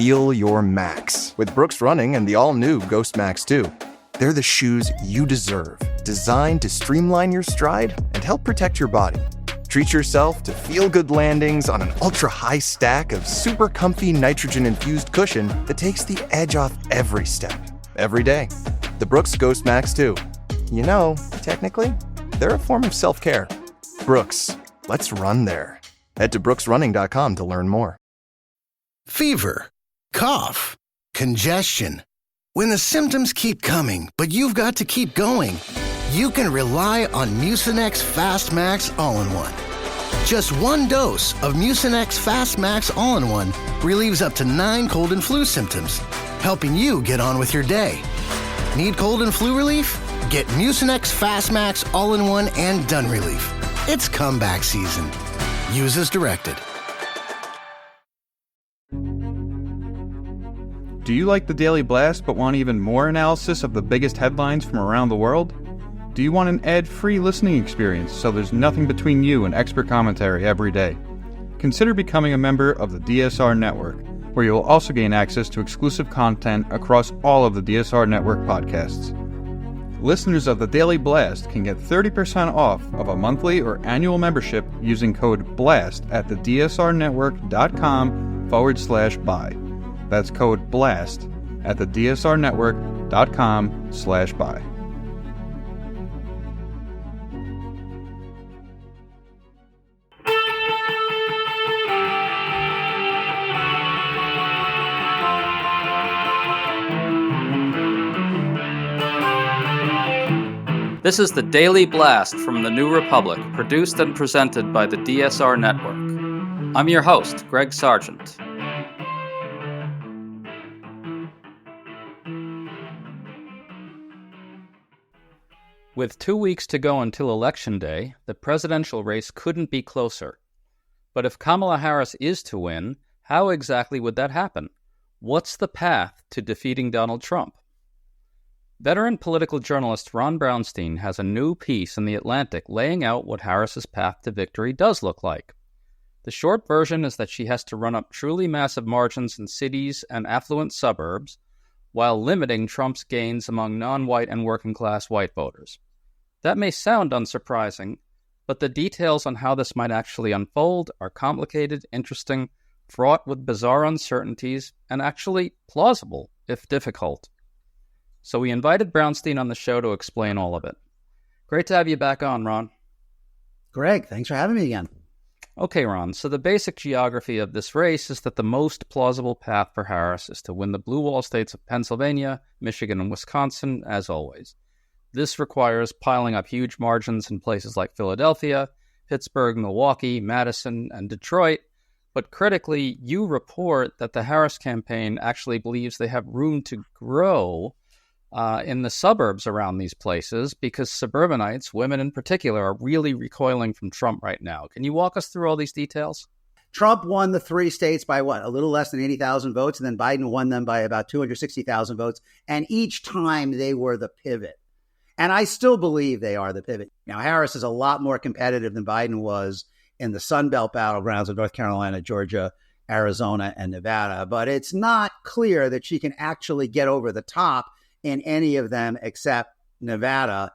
feel your max with Brooks Running and the all-new Ghost Max 2. They're the shoes you deserve, designed to streamline your stride and help protect your body. Treat yourself to feel-good landings on an ultra-high stack of super comfy nitrogen-infused cushion that takes the edge off every step, every day. The Brooks Ghost Max 2. You know, technically, they're a form of self-care. Brooks, let's run there. Head to brooksrunning.com to learn more. Fever, cough, congestion. When the symptoms keep coming, but you've got to keep going, you can rely on Mucinex Fast Max All-in-One. Just one dose of Mucinex Fast Max All-in-One relieves up to 9 cold and flu symptoms, helping you get on with your day. Need cold and flu relief? Get Mucinex Fast Max All-in-One and Done Relief. It's comeback season. Use as directed. Do you like the Daily Blast but want even more analysis of the biggest headlines from around the world? Do you want an ad-free listening experience so there's nothing between you and expert commentary every day? Consider becoming a member of the DSR Network, where you'll also gain access to exclusive content across all of the DSR Network podcasts. Listeners of the Daily Blast can get 30% off of a monthly or annual membership using code BLAST at the dsrnetwork.com/buy. That's code BLAST at the dsrnetwork.com/buy. This is the Daily Blast from the New Republic, produced and presented by the DSR Network. I'm your host, Greg Sargent. With 2 weeks to go until Election Day, the presidential race couldn't be closer. But if Kamala Harris is to win, how exactly would that happen? What's the path to defeating Donald Trump? Veteran political journalist Ron Brownstein has a new piece in The Atlantic laying out what Harris's path to victory does look like. The short version is that she has to run up truly massive margins in cities and affluent suburbs while limiting Trump's gains among non-white and working-class white voters. That may sound unsurprising, but the details on how this might actually unfold are complicated, interesting, fraught with bizarre uncertainties, and actually plausible, if difficult. So we invited Brownstein on the show to explain all of it. Great to have you back on, Ron. Greg, thanks for having me again. Okay, Ron, so the basic geography of this race is that the most plausible path for Harris is to win the blue wall states of Pennsylvania, Michigan, and Wisconsin, as always. This requires piling up huge margins in places like Philadelphia, Pittsburgh, Milwaukee, Madison, and Detroit. But critically, you report that the Harris campaign actually believes they have room to grow in the suburbs around these places because suburbanites, women in particular, are really recoiling from Trump right now. Can you walk us through all these details? Trump won the 3 states by what? A little less than 80,000 votes, and then Biden won them by about 260,000 votes. And each time they were the pivot. And I still believe they are the pivot. Now, Harris is a lot more competitive than Biden was in the Sun Belt battlegrounds of North Carolina, Georgia, Arizona, and Nevada. But it's not clear that she can actually get over the top in any of them except Nevada,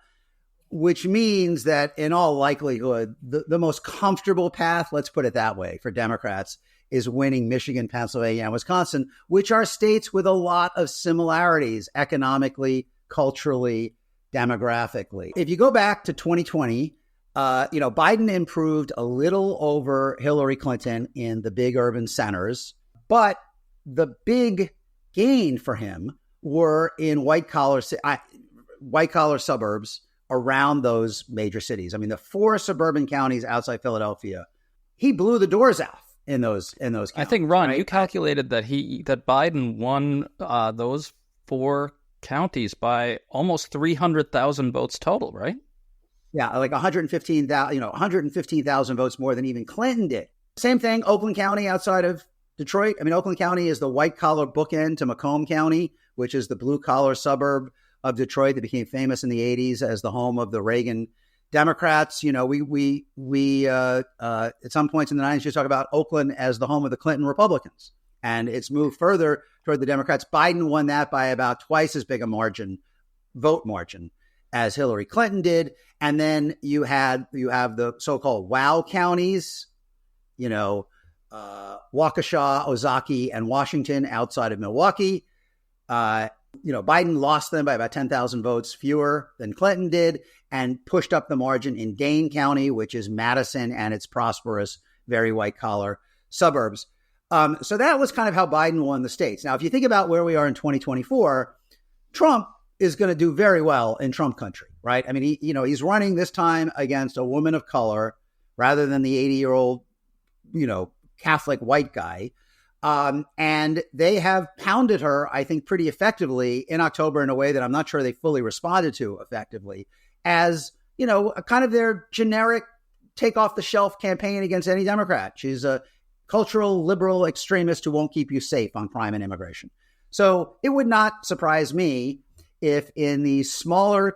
which means that in all likelihood, the most comfortable path, let's put it that way, for Democrats is winning Michigan, Pennsylvania, and Wisconsin, which are states with a lot of similarities economically, culturally, demographically. If you go back to 2020, Biden improved a little over Hillary Clinton in the big urban centers, but the big gain for him were in white collar suburbs around those major cities. I mean, the 4 suburban counties outside Philadelphia, he blew the doors out in those counties. I think, Ron, right? You calculated that Biden won those 4 counties by almost 300,000 votes total, right? Yeah, like 115,000 votes more than even Clinton did. Same thing, Oakland County outside of Detroit. I mean, Oakland County is the white collar bookend to Macomb County, which is the blue collar suburb of Detroit that became famous in the 80s as the home of the Reagan Democrats. We at some points in the 90s used to talk about Oakland as the home of the Clinton Republicans. And it's moved further toward the Democrats. Biden won that by about twice as big a vote margin, as Hillary Clinton did. And then you have the so-called WOW counties, Waukesha, Ozaukee, and Washington outside of Milwaukee. Biden lost them by about 10,000 votes fewer than Clinton did and pushed up the margin in Dane County, which is Madison and its prosperous, very white-collar suburbs. So that was kind of how Biden won the states. Now, if you think about where we are in 2024, Trump is going to do very well in Trump country, right? I mean, he's running this time against a woman of color rather than the 80-year-old, Catholic white guy. And they have pounded her, I think, pretty effectively in October in a way that I'm not sure they fully responded to effectively as, a kind of their generic take off the shelf campaign against any Democrat. She's a cultural liberal extremist who won't keep you safe on crime and immigration. So it would not surprise me if in the smaller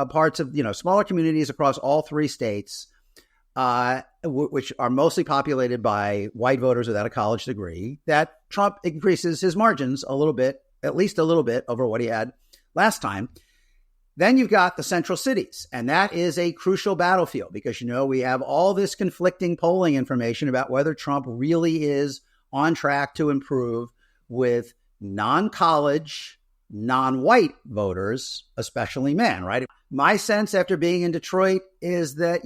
parts of, smaller communities across all three states, which are mostly populated by white voters without a college degree, that Trump increases his margins a little bit, at least a little bit over what he had last time. Then you've got the central cities, and that is a crucial battlefield because, we have all this conflicting polling information about whether Trump really is on track to improve with non-college, non-white voters, especially men, right? My sense after being in Detroit is that,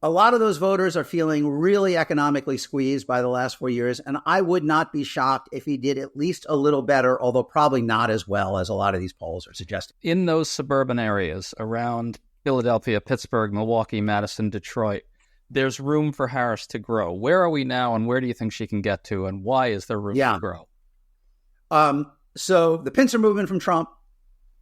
a lot of those voters are feeling really economically squeezed by the last 4 years. And I would not be shocked if he did at least a little better, although probably not as well as a lot of these polls are suggesting. In those suburban areas around Philadelphia, Pittsburgh, Milwaukee, Madison, Detroit, there's room for Harris to grow. Where are we now and where do you think she can get to? And why is there room to grow? So the pincer movement from Trump,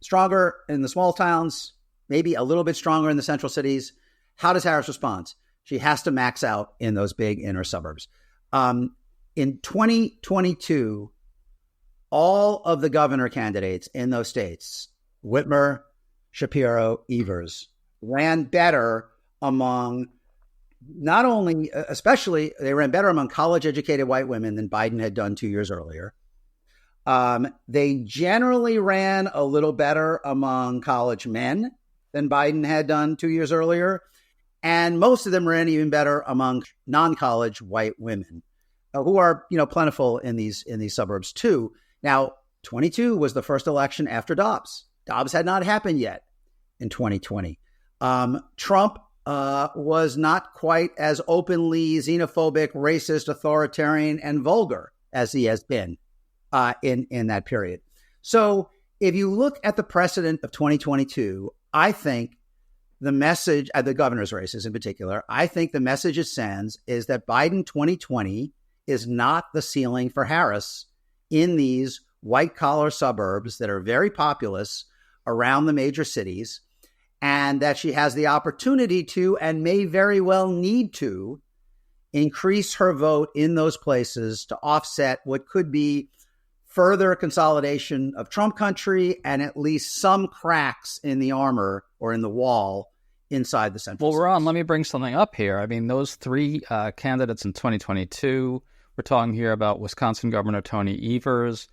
stronger in the small towns, maybe a little bit stronger in the central cities. How does Harris respond? She has to max out in those big inner suburbs. In 2022, all of the governor candidates in those states, Whitmer, Shapiro, Evers, ran better among not only, especially, they ran better among college-educated white women than Biden had done 2 years earlier. They generally ran a little better among college men than Biden had done 2 years earlier. And most of them ran even better among non-college white women who are, plentiful in these suburbs too. Now, 22 was the first election after Dobbs. Dobbs had not happened yet in 2020. Trump was not quite as openly xenophobic, racist, authoritarian, and vulgar as he has been in that period. So if you look at the precedent of 2022, I think the message at the governor's races in particular, I think the message it sends is that Biden 2020 is not the ceiling for Harris in these white collar suburbs that are very populous around the major cities, and that she has the opportunity to and may very well need to increase her vote in those places to offset what could be further consolidation of Trump country and at least some cracks in the armor or in the wall inside the central cities. Ron, let me bring something up here. I mean, those three candidates in 2022, we're talking here about Wisconsin Governor Tony Evers,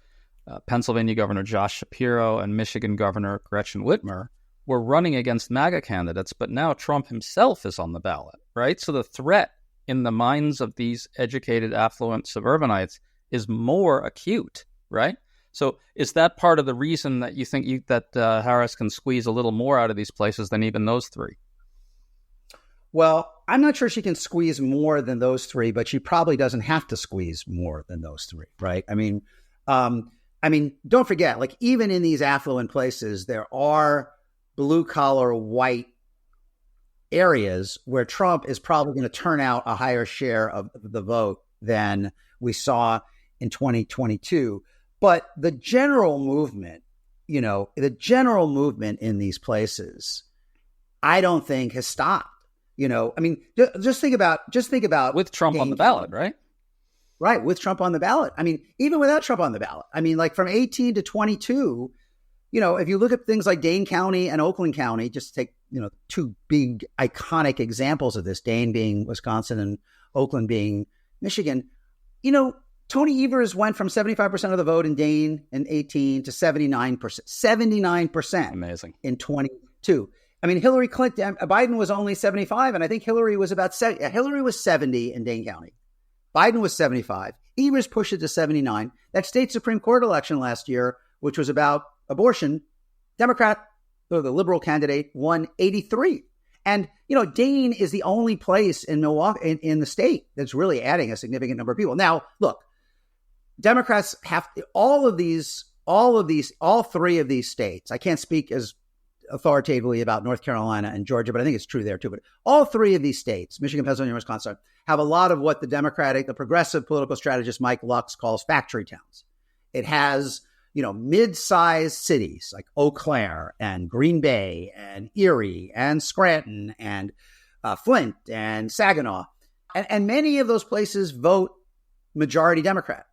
Pennsylvania Governor Josh Shapiro, and Michigan Governor Gretchen Whitmer, were running against MAGA candidates, but now Trump himself is on the ballot, right? So the threat in the minds of these educated, affluent suburbanites is more acute, right? So is that part of the reason that you think that Harris can squeeze a little more out of these places than even those three? Well, I'm not sure she can squeeze more than those three, but she probably doesn't have to squeeze more than those three, right? I mean, don't forget, like even in these affluent places, there are blue collar white areas where Trump is probably going to turn out a higher share of the vote than we saw in 2022. But the general movement, in these places, I don't think has stopped. Just think about with Trump on the ballot, right? Right, with Trump on the ballot. I mean, even without Trump on the ballot. I mean, like from 18 to 22, if you look at things like Dane County and Oakland County, just take, two big iconic examples of this, Dane being Wisconsin and Oakland being Michigan. Tony Evers went from 75% of the vote in Dane in 18 to 79%. 79%. Amazing. In 22. I mean, Hillary Clinton, Biden was only 75, and I think Hillary was about 70. Hillary was 70 in Dane County. Biden was 75. Evers pushed it to 79. That state Supreme Court election last year, which was about abortion, Democrat, the liberal candidate, won 83. And, Dane is the only place in Milwaukee, in the state, that's really adding a significant number of people. Now, look, Democrats have all three of these states. I can't speak as authoritatively about North Carolina and Georgia, but I think it's true there too. But all three of these states, Michigan, Pennsylvania, Wisconsin, have a lot of what the progressive political strategist Mike Lux calls factory towns. It has, mid-sized cities like Eau Claire and Green Bay and Erie and Scranton and Flint and Saginaw. And many of those places vote majority Democrat,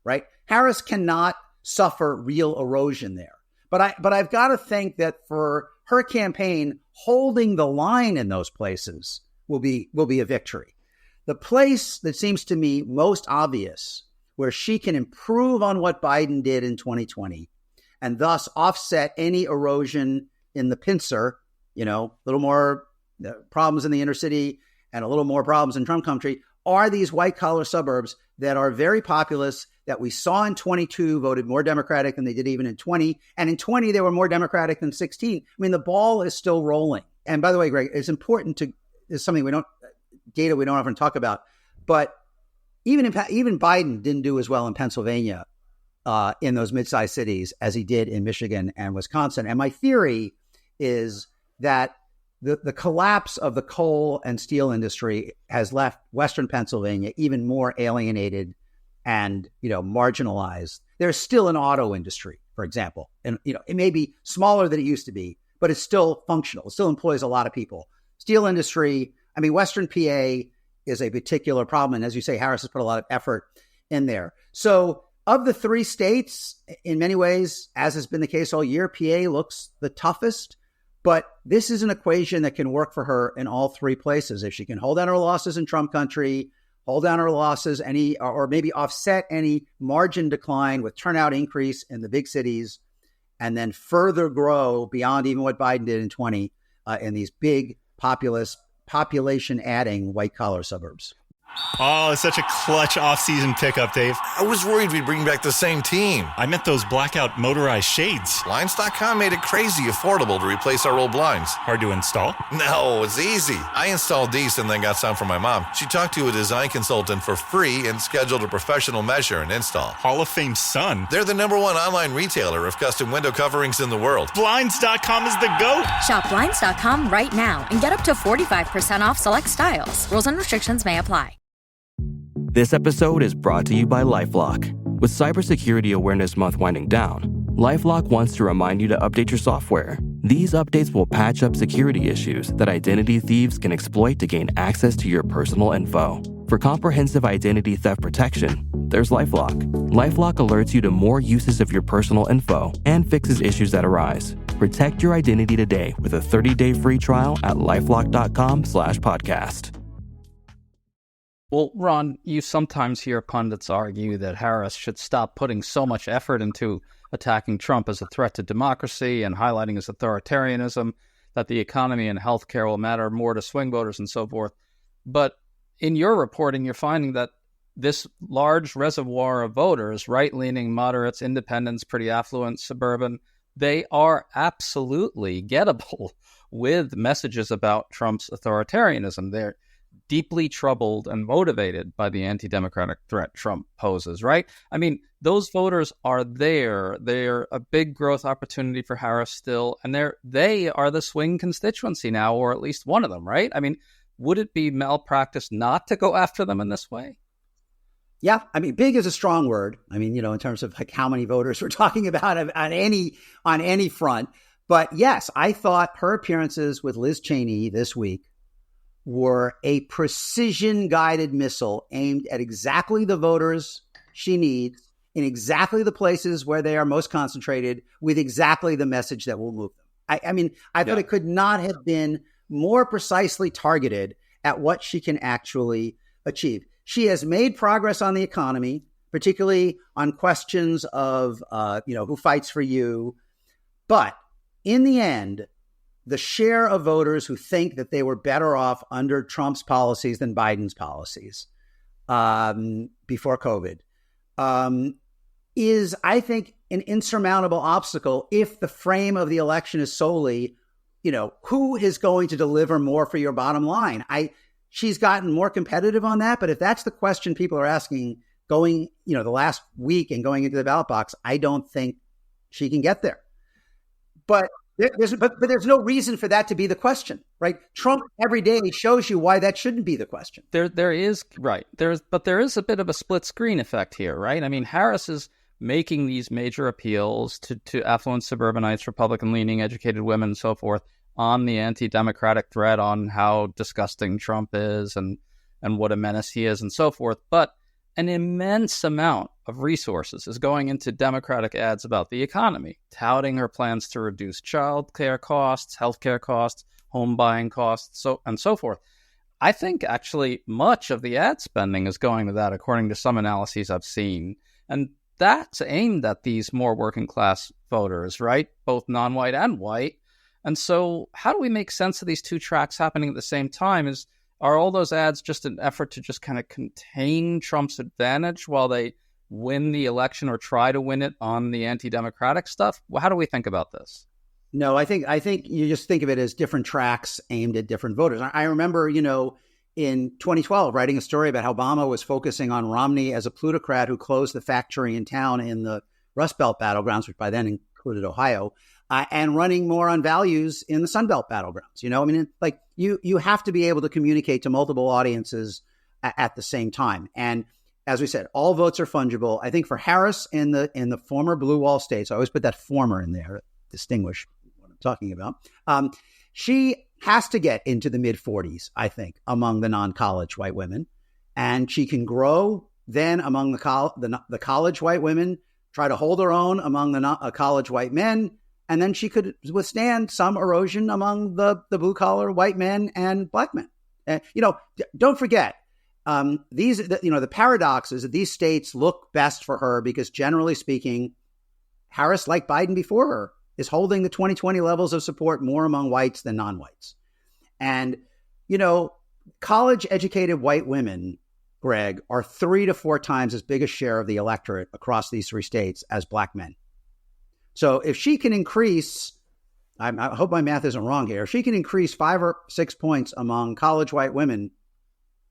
right? Harris cannot suffer real erosion there. But I've got to think that for her campaign, holding the line in those places will be a victory. The place that seems to me most obvious where she can improve on what Biden did in 2020 and thus offset any erosion in the pincer, a little more problems in the inner city and a little more problems in Trump country, are these white-collar suburbs that are very populous, that we saw in 22 voted more Democratic than they did even in 20. And in 20, they were more Democratic than 16. I mean, the ball is still rolling. And by the way, Greg, it's important it's something we don't often talk about, but even Biden didn't do as well in Pennsylvania in those mid-sized cities as he did in Michigan and Wisconsin. And my theory is that the collapse of the coal and steel industry has left Western Pennsylvania even more alienated and, marginalized. There's still an auto industry, for example, and, it may be smaller than it used to be, but it's still functional. It still employs a lot of people. Steel industry, Western PA is a particular problem. And as you say, Harris has put a lot of effort in there. So of the three states, in many ways, as has been the case all year, PA looks the toughest. But this is an equation that can work for her in all three places. If she can hold down her losses in Trump country, hold down her losses, or maybe offset any margin decline with turnout increase in the big cities, and then further grow beyond even what Biden did in 20 in these big population adding white collar suburbs. Oh, it's such a clutch off-season pickup, Dave. I was worried we'd bring back the same team. I meant those blackout motorized shades. Blinds.com made it crazy affordable to replace our old blinds. Hard to install? No, it's easy. I installed these and then got some for my mom. She talked to a design consultant for free and scheduled a professional measure and install. Hall of Fame son. They're the #1 online retailer of custom window coverings in the world. Blinds.com is the GOAT. Shop Blinds.com right now and get up to 45% off select styles. Rules and restrictions may apply. This episode is brought to you by LifeLock. With Cybersecurity Awareness Month winding down, LifeLock wants to remind you to update your software. These updates will patch up security issues that identity thieves can exploit to gain access to your personal info. For comprehensive identity theft protection, there's LifeLock. LifeLock alerts you to more uses of your personal info and fixes issues that arise. Protect your identity today with a 30-day free trial at LifeLock.com/podcast. Well, Ron, you sometimes hear pundits argue that Harris should stop putting so much effort into attacking Trump as a threat to democracy and highlighting his authoritarianism, that the economy and healthcare will matter more to swing voters and so forth. But in your reporting, you're finding that this large reservoir of voters, right-leaning, moderates, independents, pretty affluent, suburban, they are absolutely gettable with messages about Trump's authoritarianism. They're deeply troubled and motivated by the anti-democratic threat Trump poses, right? Those voters are there. They're a big growth opportunity for Harris still, and they are the swing constituency now, or at least one of them, right? Would it be malpractice not to go after them in this way? Yeah, big is a strong word. In terms of like how many voters we're talking about on any front. But yes, I thought her appearances with Liz Cheney this week were a precision-guided missile aimed at exactly the voters she needs in exactly the places where they are most concentrated with exactly the message that will move them. I thought it could not have been more precisely targeted at what she can actually achieve. She has made progress on the economy, particularly on questions of, who fights for you. But in the end, the share of voters who think that they were better off under Trump's policies than Biden's policies before COVID is, I think, an insurmountable obstacle if the frame of the election is solely, who is going to deliver more for your bottom line. She's gotten more competitive on that, but if that's the question people are asking going, the last week and going into the ballot box, I don't think she can get there. But there's no reason for that to be the question, right? Trump every day shows you why that shouldn't be the question. There is a bit of a split screen effect here, right? I mean, Harris is making these major appeals to affluent suburbanites, Republican-leaning, educated women, and so forth, on the anti-democratic threat, on how disgusting Trump is and what a menace he is, and so forth. But an immense amount of resources is going into Democratic ads about the economy, touting her plans to reduce child care costs, healthcare costs, home buying costs, and so forth. I think actually much of the ad spending is going to that, according to some analyses I've seen. And that's aimed at these more working class voters, right? Both non-white and white. And so how do we make sense of these two tracks happening at the same time? Are all those ads just an effort to just kind of contain Trump's advantage while they win the election or try to win it on the anti-democratic stuff? Well, how do we think about this? No, I think you just think of it as different tracks aimed at different voters. I remember, in 2012, writing a story about how Obama was focusing on Romney as a plutocrat who closed the factory in town in the Rust Belt battlegrounds, which by then included Ohio, and running more on values in the Sun Belt battlegrounds. You have to be able to communicate to multiple audiences at the same time. And as we said, all votes are fungible. I think for Harris in the former blue wall states, I always put that former in there to distinguish what I'm talking about. She has to get into the mid 40s, I think, among the non-college white women, and she can grow then among the college white women, try to hold her own among the college white men. And then she could withstand some erosion among the blue collar white men and black men. Don't forget, the paradox is that these states look best for her because generally speaking, Harris, like Biden before her, is holding the 2020 levels of support more among whites than non-whites. And, college educated white women, Greg, are 3 to 4 times as big a share of the electorate across these 3 states as black men. So if she can increase, I hope my math isn't wrong here, if she can increase 5 or 6 points among college white women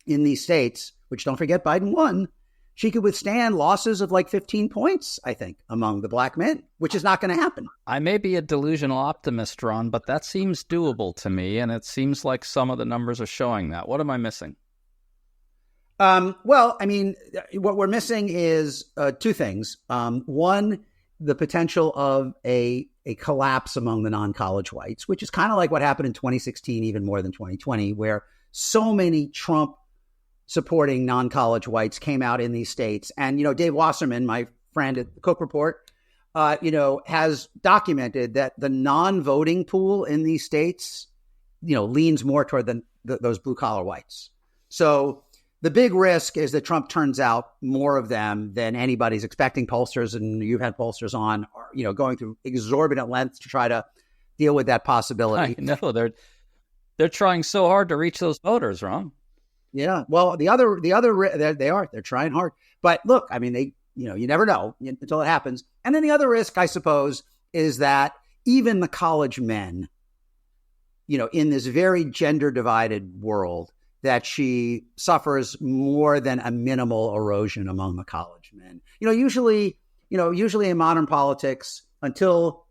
in these states, which don't forget Biden won, she could withstand losses of like 15 points, I think, among the black men, which is not going to happen. I may be a delusional optimist, Ron, but that seems doable to me, and it seems like some of the numbers are showing that. What am I missing? What we're missing is 2 things. One, the potential of a collapse among the non-college whites, which is kind of like what happened in 2016, even more than 2020, where so many Trump supporting non-college whites came out in these states. And, Dave Wasserman, my friend at the Cook Report, has documented that the non-voting pool in these states, leans more toward those blue collar whites. So the big risk is that Trump turns out more of them than anybody's expecting. Pollsters, and you've had pollsters on, are, going through exorbitant lengths to try to deal with that possibility. I know they're trying so hard to reach those voters, Ron. Yeah. Well, they're trying hard. But look, you never know until it happens. And then the other risk, I suppose, is that even the college men, in this very gender divided world, that she suffers more than a minimal erosion among the college men. Usually in modern politics, until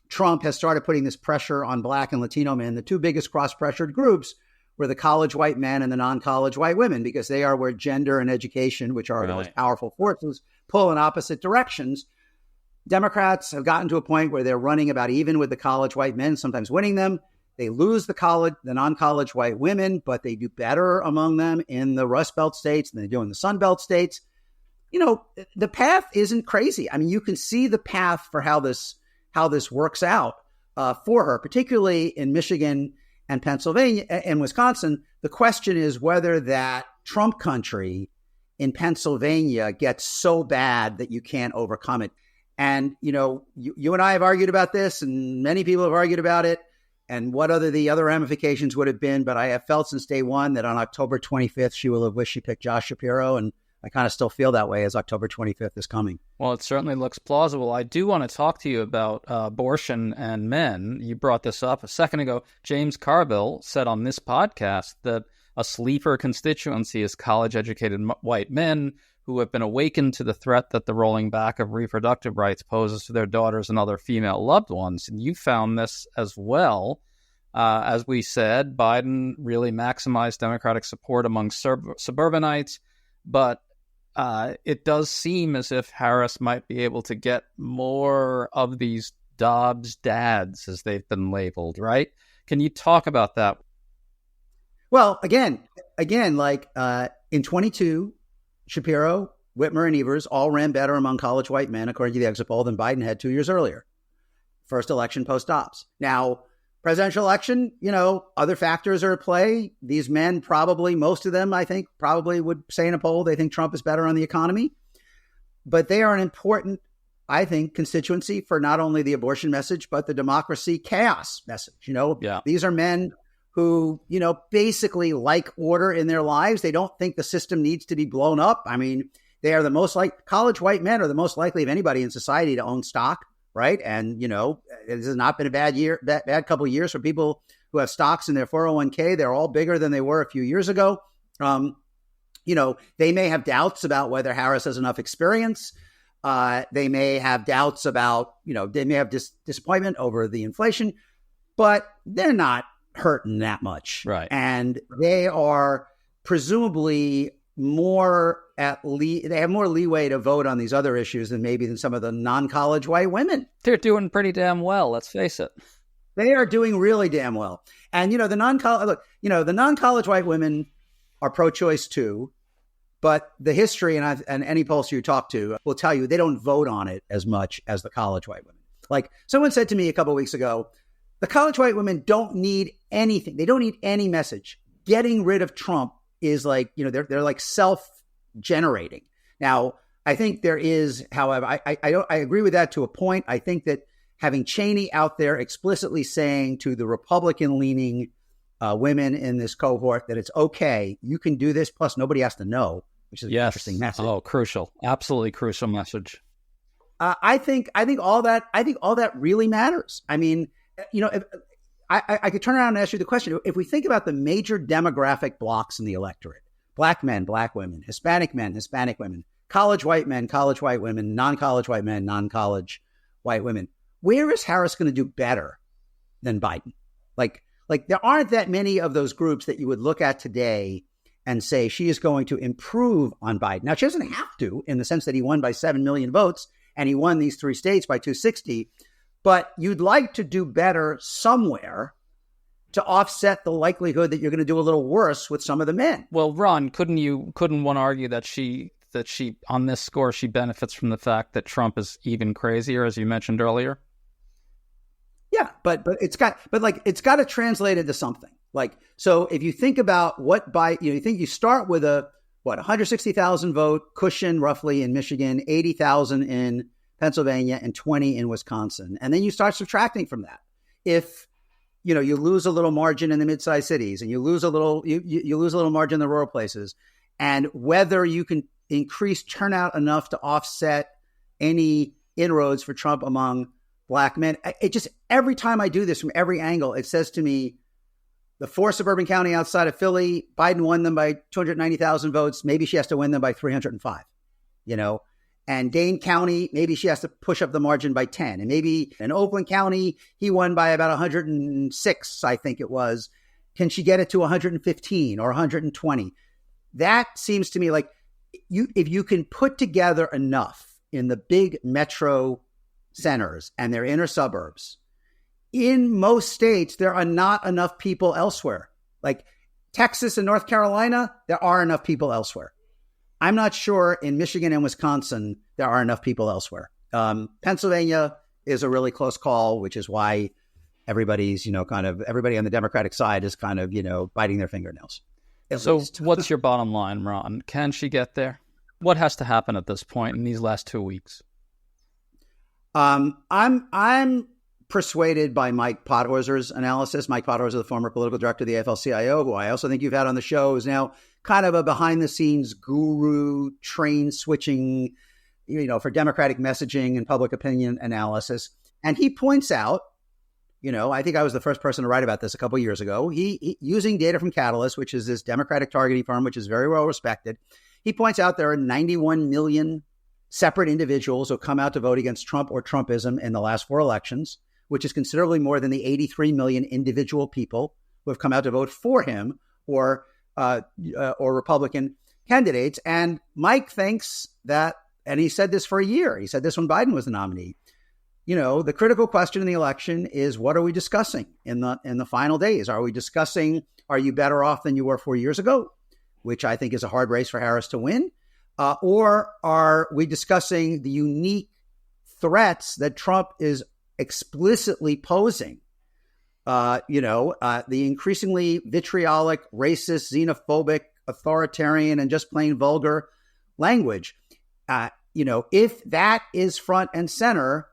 Trump has started putting this pressure on black and Latino men, the 2 biggest cross-pressured groups were the college white men and the non-college white women, because they are where gender and education, which are the most powerful forces, pull in opposite directions. Democrats have gotten to a point where they're running about even with the college white men, sometimes winning them. They lose the non-college white women, but they do better among them in the Rust Belt states than they do in the Sun Belt states. The path isn't crazy. You can see the path for how this works out for her, particularly in Michigan and Pennsylvania and Wisconsin. The question is whether that Trump country in Pennsylvania gets so bad that you can't overcome it. And, you and I have argued about this, and many people have argued about it, and what the other ramifications would have been. But I have felt since day one that on October 25th, she will have wished she picked Josh Shapiro. And I kind of still feel that way as October 25th is coming. Well, it certainly looks plausible. I do want to talk to you about abortion and men. You brought this up a second ago. James Carville said on this podcast that a sleeper constituency is college-educated white men who have been awakened to the threat that the rolling back of reproductive rights poses to their daughters and other female loved ones. And you found this as well. As we said, Biden really maximized Democratic support among suburbanites, but it does seem as if Harris might be able to get more of these Dobbs dads, as they've been labeled, right? Can you talk about that? Well, again, like in 22, Shapiro, Whitmer, and Evers all ran better among college white men, according to the exit poll, than Biden had 2 years earlier. First election post-Dobbs. Now, presidential election, other factors are at play. These men probably, most of them, I think, probably would say in a poll they think Trump is better on the economy. But they are an important, I think, constituency for not only the abortion message, but the democracy chaos message. These are men who, basically like order in their lives. They don't think the system needs to be blown up. I mean, they are college white men are the most likely of anybody in society to own stock, right? And, this has not been a bad couple of years for people who have stocks in their 401k. They're all bigger than they were a few years ago. They may have doubts about whether Harris has enough experience. They may have doubts about, they may have disappointment over the inflation, but they're not hurting that much. Right. And they are presumably they have more leeway to vote on these other issues than some of the non-college white women. They're doing pretty damn well, let's face it. They are doing really damn well. And, the non-college white women are pro-choice too, but the history and any pollster you talk to will tell you they don't vote on it as much as the college white women. Like someone said to me a couple of weeks ago, the college white women don't need anything. They don't need any message. Getting rid of Trump is like, they're like self-generating. Now, I think there is, however, I agree with that to a point. I think that having Cheney out there explicitly saying to the Republican-leaning women in this cohort that it's okay, you can do this, plus nobody has to know, which is an interesting message. Oh, crucial. Absolutely crucial message. I think all that really matters. I mean, if I could turn around and ask you the question. If we think about the major demographic blocks in the electorate, black men, black women, Hispanic men, Hispanic women, college white men, college white women, non-college white men, non-college white women, where is Harris going to do better than Biden? Like there aren't that many of those groups that you would look at today and say she is going to improve on Biden. Now, she doesn't have to, in the sense that he won by 7 million votes and he won these 3 states by 260. But you'd like to do better somewhere to offset the likelihood that you're going to do a little worse with some of the men. Well, Ron, couldn't one argue that she on this score she benefits from the fact that Trump is even crazier, as you mentioned earlier? Yeah, but it's got to translate into something. Like, so if you think about you start with a 160,000 vote cushion roughly in Michigan, 80,000 in Pennsylvania, and 20 in Wisconsin. And then you start subtracting from that. If, you lose a little margin in the mid-sized cities and you lose a little margin in the rural places, and whether you can increase turnout enough to offset any inroads for Trump among black men. It just, every time I do this from every angle, it says to me, the 4 suburban county outside of Philly, Biden won them by 290,000 votes. Maybe she has to win them by 305, And Dane County, maybe she has to push up the margin by 10. And maybe in Oakland County, he won by about 106, I think it was. Can she get it to 115 or 120? That seems to me like if you can put together enough in the big metro centers and their inner suburbs, in most states, there are not enough people elsewhere. Like Texas and North Carolina, there are enough people elsewhere. I'm not sure in Michigan and Wisconsin, there are enough people elsewhere. Pennsylvania is a really close call, which is why everybody's, everybody on the Democratic side is kind of, biting their fingernails. So least. what's your bottom line, Ron? Can she get there? What has to happen at this point in these last 2 weeks? I'm persuaded by Mike Podhorser's analysis. Mike Podhorser, the former political director of the AFL-CIO, who I also think you've had on the show, is now kind of a behind-the-scenes guru, train switching, for Democratic messaging and public opinion analysis. And he points out, I think I was the first person to write about this a couple of years ago. He using data from Catalyst, which is this Democratic targeting firm, which is very well respected. He points out there are 91 million separate individuals who come out to vote against Trump or Trumpism in the last 4 elections, which is considerably more than the 83 million individual people who have come out to vote for him or Republican candidates. And Mike thinks that, and he said this for a year. He said this when Biden was the nominee. The critical question in the election is, what are we discussing in the final days? Are we discussing, are you better off than you were 4 years ago, which I think is a hard race for Harris to win? Or are we discussing the unique threats that Trump is explicitly posing? The increasingly vitriolic, racist, xenophobic, authoritarian, and just plain vulgar language. If that is front and center,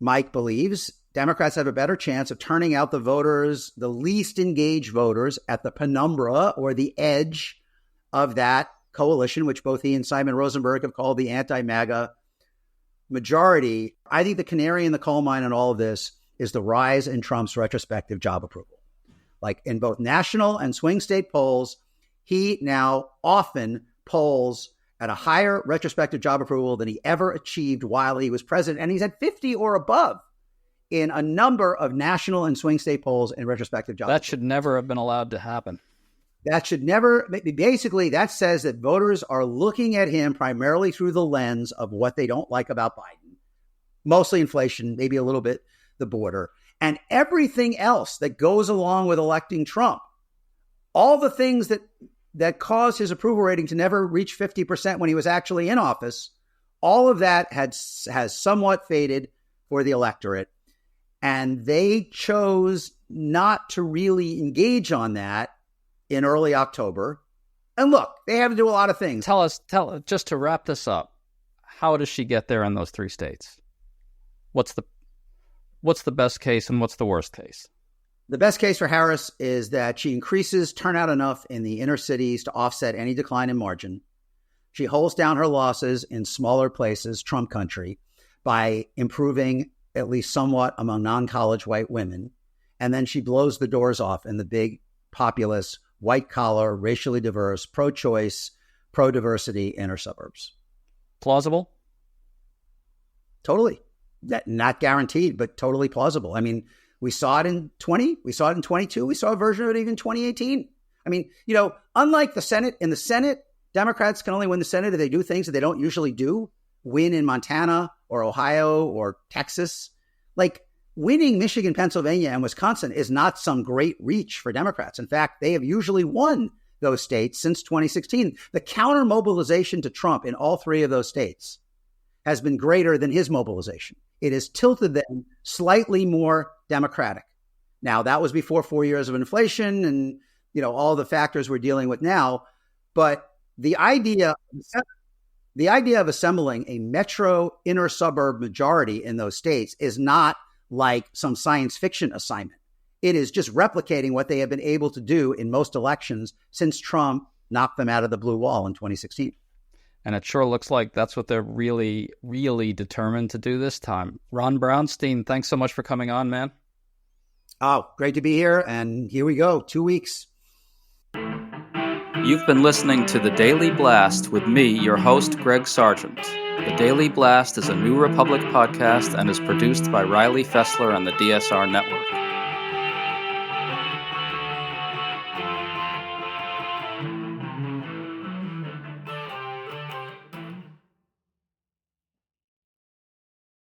Mike believes Democrats have a better chance of turning out the voters, the least engaged voters at the penumbra or the edge of that coalition, which both he and Simon Rosenberg have called the anti-MAGA majority. I think the canary in the coal mine in all of this is the rise in Trump's retrospective job approval. Like in both national and swing state polls, he now often polls at a higher retrospective job approval than he ever achieved while he was president. And he's at 50 or above in a number of national and swing state polls in retrospective job approval. That should never have been allowed to happen. That should never, basically, that says that voters are looking at him primarily through the lens of what they don't like about Biden. Mostly inflation, maybe a little bit the border, and everything else that goes along with electing Trump. All the things that caused his approval rating to never reach 50% when he was actually in office, all of that has somewhat faded for the electorate. And they chose not to really engage on that in early October. And look, they have to do a lot of things. Tell us, just to wrap this up, how does she get there in those 3 states? What's the best case and what's the worst case? The best case for Harris is that she increases turnout enough in the inner cities to offset any decline in margin. She holds down her losses in smaller places, Trump country, by improving at least somewhat among non-college white women. And then she blows the doors off in the big, populous, white-collar, racially diverse, pro-choice, pro-diversity inner suburbs. Plausible? Totally. Not guaranteed, but totally plausible. I mean, we saw it in 20, we saw it in 22, we saw a version of it even in 2018. I mean, unlike the Senate, in the Senate, Democrats can only win the Senate if they do things that they don't usually do, win in Montana or Ohio or Texas. Like winning Michigan, Pennsylvania, and Wisconsin is not some great reach for Democrats. In fact, they have usually won those states since 2016. The counter mobilization to Trump in all 3 of those states has been greater than his mobilization. It has tilted them slightly more Democratic. Now, that was before 4 years of inflation and, all the factors we're dealing with now. But the idea of assembling a metro inner suburb majority in those states is not like some science fiction assignment. It is just replicating what they have been able to do in most elections since Trump knocked them out of the blue wall in 2016. And it sure looks like that's what they're really, really determined to do this time. Ron Brownstein, thanks so much for coming on, man. Oh, great to be here. And here we go, 2 weeks. You've been listening to The Daily Blast with me, your host, Greg Sargent. The Daily Blast is a New Republic podcast and is produced by Riley Fessler on the DSR Network.